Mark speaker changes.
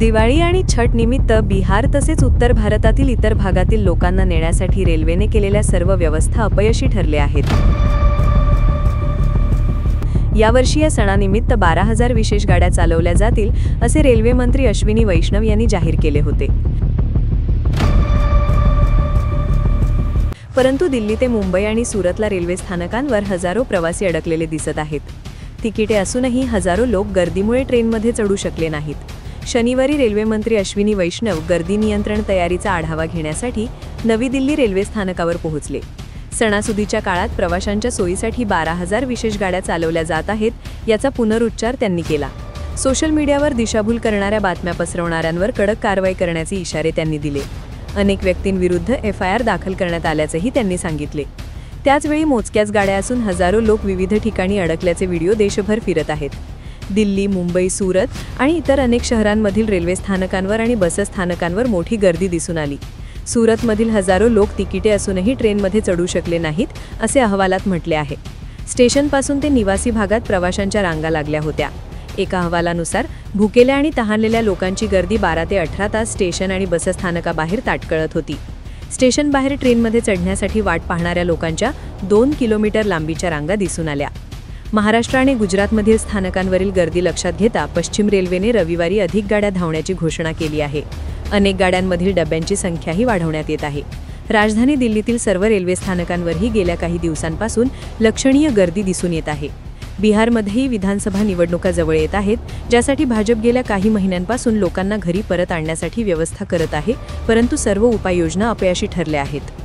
Speaker 1: दिवाळी आणि छठ निमित्त बिहार तसेच उत्तर भारतातील इतर भागातील लोकांना नेण्यासाठी रेल्वेने केलेल्या सर्व व्यवस्था अपयशी ठरल्या आहेत। यावर्षी या सणानिमित्त 12,000 विशेष गाड्या चालवल्या जातील असे रेल्वे मंत्री अश्विनी वैष्णव यांनी जाहीर केले होते। परंतु दिल्ली ते मुंबई आणि सुरतला रेल्वे स्थानकांवर हजारो प्रवासी अडकलेले दिसत आहेत। तिकिटे असूनही हजारो लोक गर्दीमुळे ट्रेनमध्ये चढू शकले नाहीत। शनिवारी रेल्वे मंत्री अश्विनी वैष्णव गर्दी नियंत्रण तयारीचा आढावा घेण्यासाठी नवी दिल्ली रेल्वे स्थानकावर पोहोचले। सणासुदीच्या काळात प्रवाशांच्या सोयीसाठी 12,000 विशेष गाड्या चालवल्या जात आहेत याचा पुनरुच्चार त्यांनी केला। सोशल मीडियावर दिशाभूल करणाऱ्या बातम्या पसरवणाऱ्यांवर कडक कारवाई करण्याचे इशारे त्यांनी दिले। अनेक व्यक्तींविरुद्ध FIR दाखल करण्यात आल्याचंही त्यांनी सांगितले। त्याचवेळी मोजक्याच गाड्या असून हजारो लोक विविध ठिकाणी अडकल्याचे व्हिडिओ देशभर फिरत आहेत। दिल्ली, मुंबई, सुरत आणि इतर अनेक शहरांमधील रेल्वे स्थानकांवर आणि बस स्थानकांवर मोठी गर्दी दिसून आली। सुरतमधील हजारो लोक तिकिटे असूनही ट्रेनमध्ये चढू शकले नाहीत असे अहवालात म्हटले आहे। स्टेशनपासून ते निवासी भागात प्रवाशांच्या रांगा लागल्या होत्या। एका अहवालानुसार भुकेल्या आणि तहानलेल्या लोकांची गर्दी 12 ते 18 तास स्टेशन आणि बसस्थानकाबाहेर ताटकळत होती। स्टेशन बाहेर ट्रेनमध्ये चढण्यासाठी वाट पाहणाऱ्या लोकांच्या 2 किलोमीटर लांबीच्या रांगा दिसून आल्या। महाराष्ट्र आणि गुजरातमधील स्थानकांवरील गर्दी लक्षात घेता पश्चिम रेल्वेने रविवारी अधिक गाड्या धावण्याची घोषणा केली आहे। अनेक गाड्यांमधील डब्यांची संख्याही वाढवण्यात येत आहे। राजधानी दिल्लीतील सर्व रेल्वे स्थानकांवरही गेल्या काही दिवसांपासून लक्षणीय गर्दी दिसून येत आहे। बिहारमध्येही विधानसभा निवडणुका जवळ येत आहेत, ज्यासाठी भाजप गेल्या काही महिन्यांपासून लोकांना घरी परत आणण्यासाठी व्यवस्था करत आहे, परंतु सर्व उपाययोजना अपयशी ठरल्या आहेत।